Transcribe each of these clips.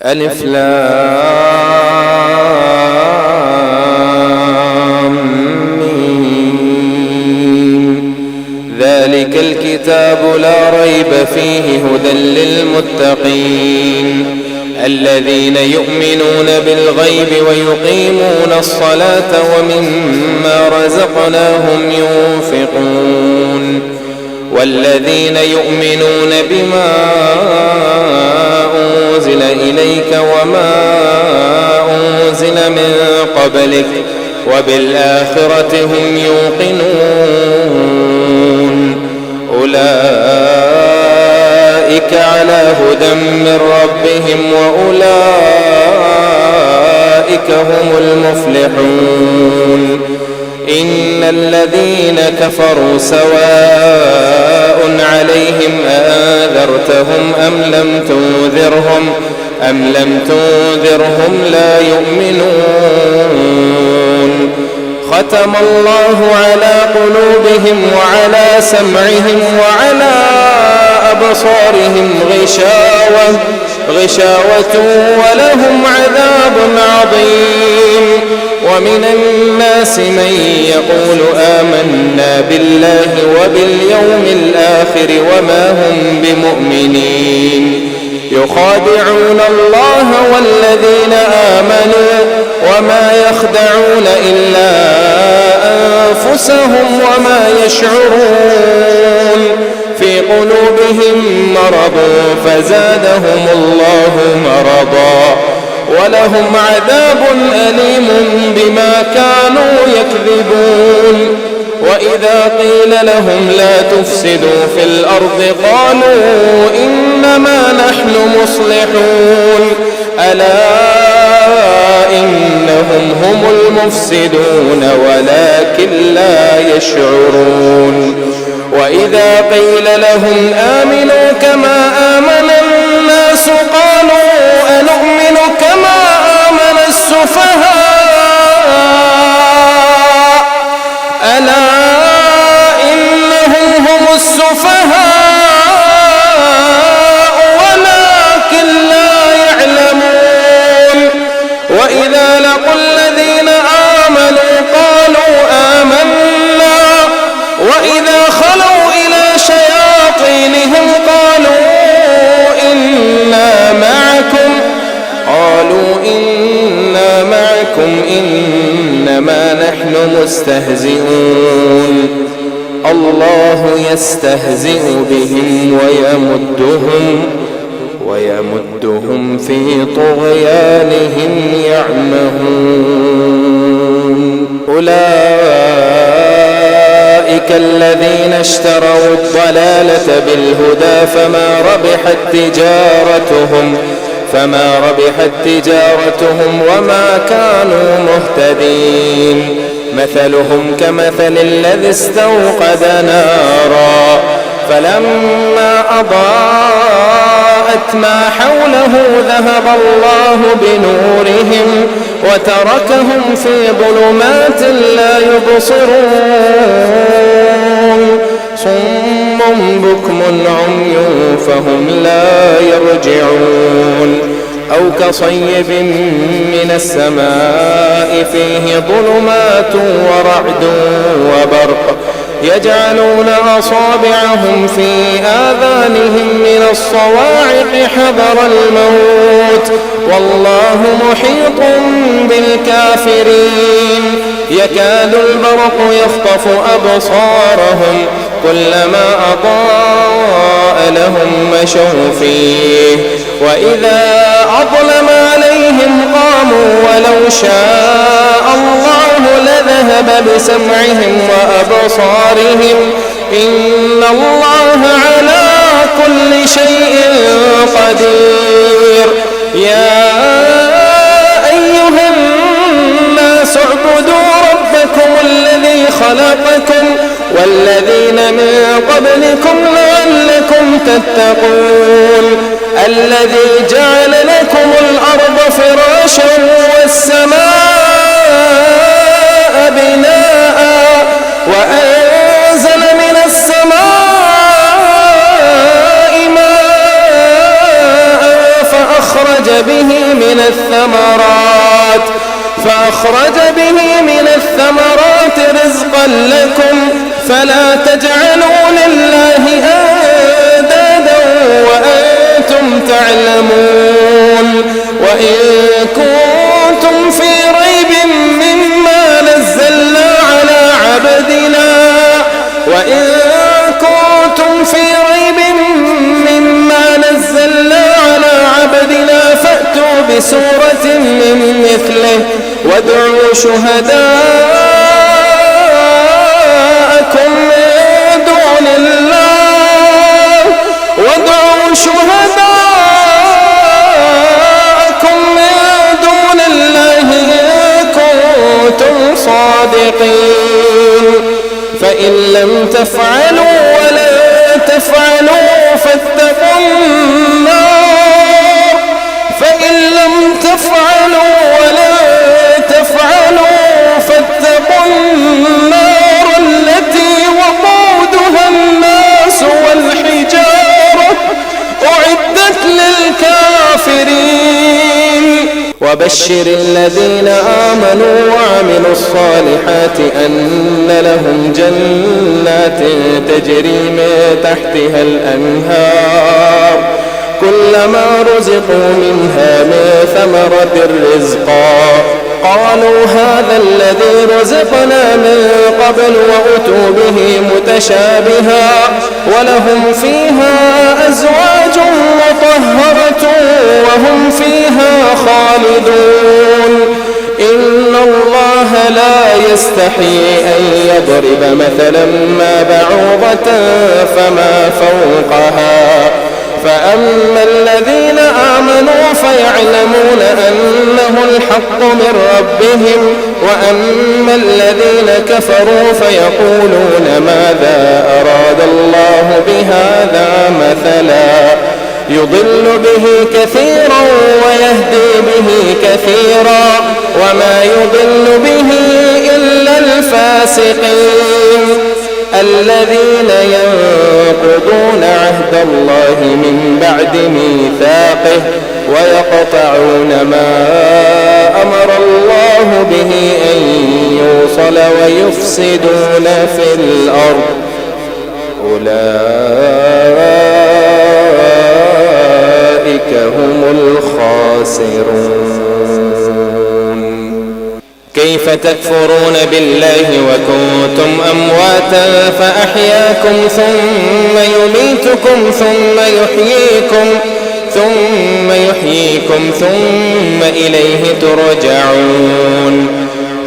ألف لام ميم. ذلك الكتاب لا ريب فيه هدى للمتقين الذين يؤمنون بالغيب ويقيمون الصلاة ومما رزقناهم ينفقون والذين يؤمنون بما أنزل إليك وما أنزل من قبلك وبالآخرة هم يوقنون أولئك على هدى من ربهم وأولئك هم المفلحون إن الذين كفروا سواء عليهم أنذرتهم أم لم تنذرهم لا يؤمنون ختم الله على قلوبهم وعلى سمعهم وعلى أبصارهم غشاوة ولهم عذاب عظيم ومن الناس من يقول آمنا بالله وباليوم الآخر وما هم بمؤمنين يخادعون الله والذين آمنوا وما يخدعون إلا أنفسهم وما يشعرون في قلوبهم مرض فزادهم الله مرضا ولهم عذاب أليم بما كانوا يكذبون وإذا قيل لهم لا تفسدوا في الأرض قالوا إنما نحن مصلحون ألا إنهم هم المفسدون ولكن لا يشعرون وإذا قيل لهم آمنوا كما آمن الناس قالوا أنؤمن كما آمن السفهاء ألا إنهم هم السفهاء ولكن لا يعلمون وإذا لقوا الذين آمنوا قالوا آمنا وإذا خلوا إلى شياطينهم قالوا إنا معكم إنما نحن مستهزئون الله يستهزئ بهم ويمدهم في طغيانهم يعمهون أولئك الذين اشتروا الضلالة بالهدى فما ربحت تجارتهم وما كانوا مهتدين مثلهم كمثل الذي استوقد نارا فلما أضاءت ما حوله ذهب الله بنورهم وتركهم في ظلمات لا يبصرون صم بكم عمي فهم لا يرجعون أو كصيب من السماء فيه ظلمات ورعد وبرق يجعلون أصابعهم في آذانهم من الصواعق حذر الموت والله محيط بالكافرين يكاد البرق يخطف أبصارهم كلما أضاء لهم مشوا فيه وإذا أظلم عليهم قاموا ولو شاء الله لذهب بسمعهم وأبصارهم إن الله على كل شيء قدير يا أيها الناس اعبدوا ربكم الذي خلقكم والذين من قبلكم لعلكم تتقون الذي جعل لكم الأرض فراشا والسماء بناء وأنزل من السماء ماء فأخرج به به من الثمرات رزقا لكم فلا تجعلوا لله أندادا وأنتم تعلمون وإن كنتم في ريب مما نزلنا على عبدنا فأتوا بسورة من مثله وادعوا شهداءكم من دون الله إن كنتم صادقين فإن لم تفعلوا ولن تفعلوا فاتقوا النار التي وقودها الناس والحجارة أعدت للكافرين وبشر الذين آمنوا وعملوا الصالحات أن لهم جنات تجري من تحتها الأنهار كلما رزقوا منها من ثمرة رزقا قالوا هذا الذي رزقنا من قبل وأتوا به متشابها ولهم فيها أزواج مطهرة وهم فيها خالدون إن الله لا يستحيي أن يضرب مثلا ما بعوضة فما فوقها فأما الذين آمنوا فيعلمون أنه الحق من ربهم وأما الذين كفروا فيقولون ماذا أراد الله بهذا مثلا يضل به كثيرا ويهدي به كثيرا وما يضل به إلا الفاسقين الذين ينقضون عهد الله من بعد ميثاقه ويقطعون ما أمر الله به أن يوصل ويفسدون في الأرض أولئك هم الخاسرون كيف تكفرون بالله وكنتم أمواتا فأحياكم ثم يميتكم ثم يحييكم ثم إليه ترجعون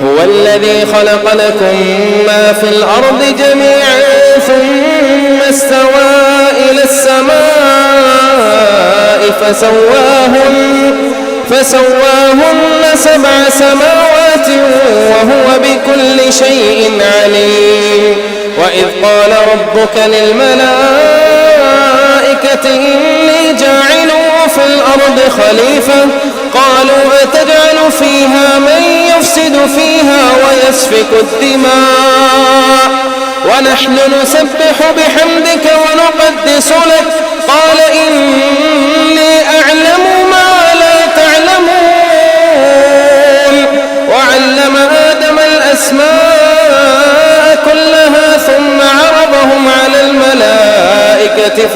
هو الذي خلق لكم ما في الأرض جميعا ثم استوى إلى السماء فسواهن 7 سماوات وهو بكل شيء عليم وإذ قال ربك للملائكة إني جاعل في الأرض خليفة قالوا أتجعل فيها من يفسد فيها ويسفك الدماء ونحن نسبح بحمدك ونقدس لك قال إني أعلم ما لا تعلمون وعلم آدم الأسماء كلها ثم عرضهم على الملائكة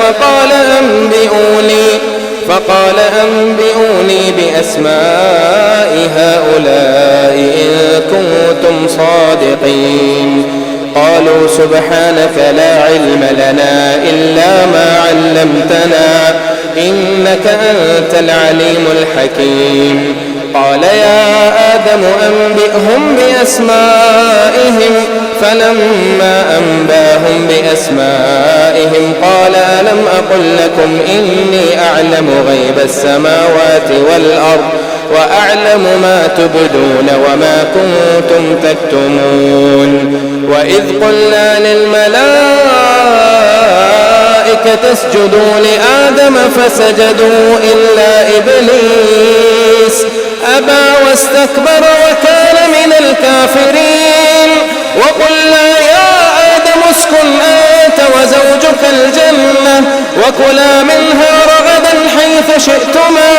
فقال أنبئوني بأسماء هؤلاء إن كنتم صادقين قالوا سبحانك لا علم لنا إلا ما علمتنا إنك أنت العليم الحكيم قال يا آدم أنبئهم بأسمائهم فلما أنباهم بأسمائهم قال ألم أقل لكم إني أعلم غيب السماوات والأرض وأعلم ما تبدون وما كنتم تكتمون وإذ قلنا للملائكة اسجدوا لآدم فسجدوا إلا إبليس أبى واستكبر وكان من الكافرين وقلنا يا آدم اسكن أنت وزوجك الجنة وكلا منها رغدا حيث شئتما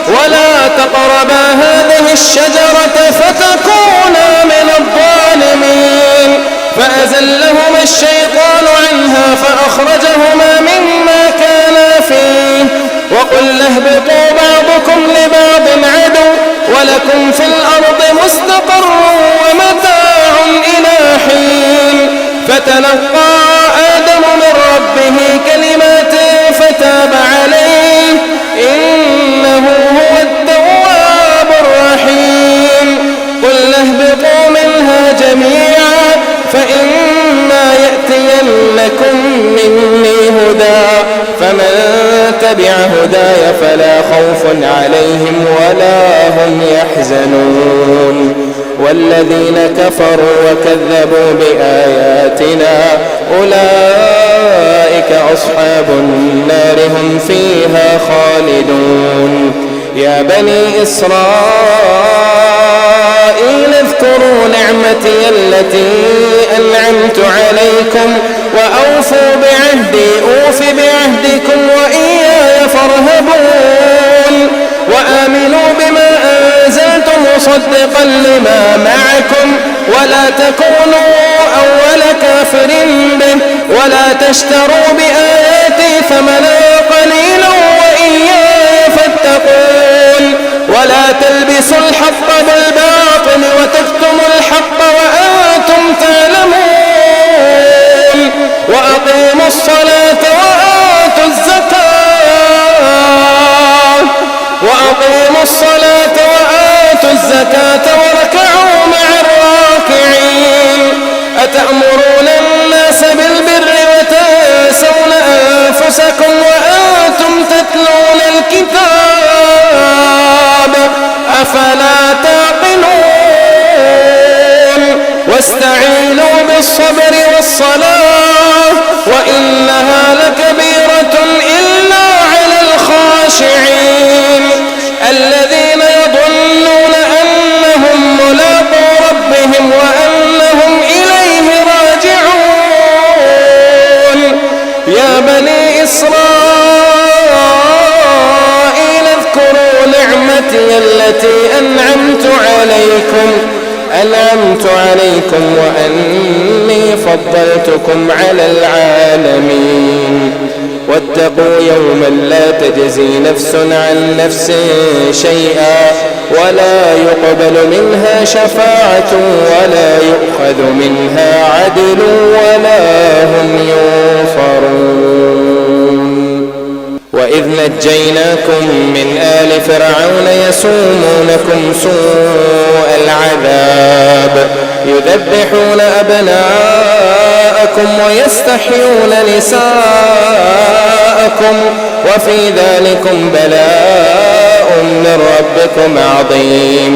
ولا تقربا هذه الشجرة فتكونا من الظالمين فأزلهما الشيطان عنها فأخرجهما مما كانا فيه وقلنا اهبطوا بعضكم لبعض عدو ولكم في الأرض مستقر ومتاع إلى حين فتلقى آدم من ربه كلمات فتاب عليه إنه هو التواب الرحيم قلنا اهبطوا منها جميعا فإما يأتينكم مني هدى فمن تبع هداي فلا خوف عليهم ولا هم يحزنون والذين كفروا وكذبوا بآياتنا أولئك أصحاب النار هم فيها خالدون يا بني إسرائيل اذكروا نعمتي التي أنعمت عليكم وأوفوا بعهدي أوف بعهدكم وإياي فارهبون وآمنوا بما أنزلت مصدقا لما معكم ولا تكونوا أول كافر به ولا تشتروا بآياتي ثمنا قليلا وإياي فاتقون ولا تلبسوا الحق بالباطل وتكتموا الحق وأنتم تعلمون وأقيموا الصلاة وآتوا الزكاة واركعوا مع الراكعين أتأمرون الناس بالبر وتنسون أنفسكم وأنتم تتلون الكتاب أفلا تعقلون واستعينوا بالصبر والصلاة وإنها لكبيرة إلا على الخاشعين الذين يظنون أنهم ملاقو ربهم وأنهم إليه راجعون يا بني إسرائيل اذكروا نعمتي التي أنعمت عليكم وأني فضلتكم على العالمين واتقوا يوما لا تجزي نفس عن نفس شيئا ولا يقبل منها شفاعة ولا يؤخذ منها عدل ولا هم ينصرون وإذ نجيناكم من آل فرعون يسومونكم سوء العذاب يذبحون أبناءكم ويستحيون نساءكم وفي ذلكم بلاء من ربكم عظيم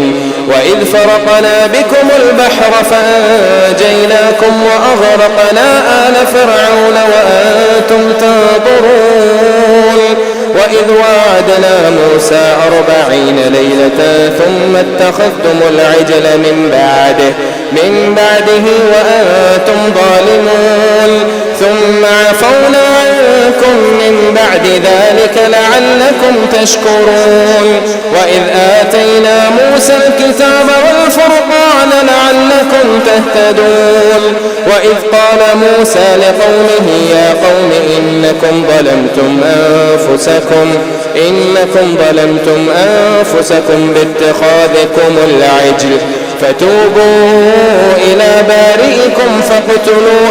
وإذ فرقنا بكم البحر فأنجيناكم وأغرقنا آل فرعون وأنتم تنظرون وإذ واعدنا موسى 40 ليلة ثم اتخذتم العجل من بعده وأنتم ظالمون ثم عفونا عنكم من بعد ذلك لعلكم تشكرون وإذ آتينا موسى الكتاب والفرقان لعلكم تهتدون وإذ قال موسى لقومه يا قوم إنكم ظلمتم أنفسكم باتخاذكم العجل فتوبوا إلى بارئكم فاقتلوا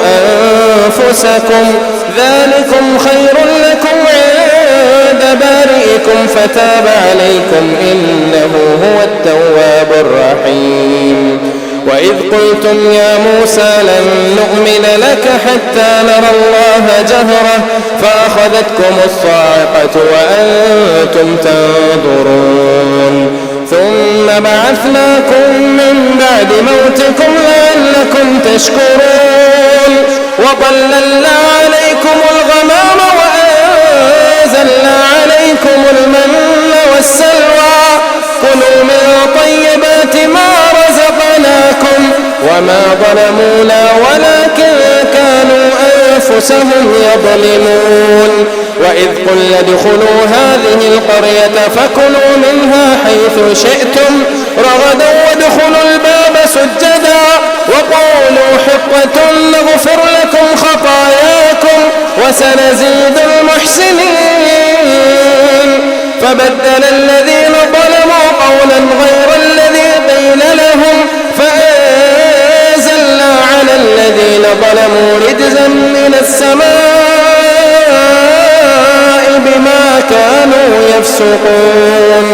أنفسكم ذلكم خير لكم عند بارئكم فتاب عليكم إنه هو التواب الرحيم وإذ قلتم يا موسى لن نؤمن لك حتى نرى الله جهرة فأخذتكم الصاعقة وأنتم تنظرون ثم بعثناكم من بعد موتكم لعلكم تشكرون وظللنا عليكم الغمام وأنزلنا عليكم المن والسلوى كلوا من طيبات ما رزقناكم وما ظلمونا ولكن كانوا أنفسهم يظلمون وإذ قلنا ادخلوا هذه القرية فكلوا منها حيث شئتم رغدا وادخلوا الباب سجدا وقولوا حطة نغفر لكم خطاياكم وسنزيد المحسنين فبدل الذين ظلموا قولا غير الذي قيل لهم فأنزلنا على الذين ظلموا رجزا من السماء بما كانوا يفسقون.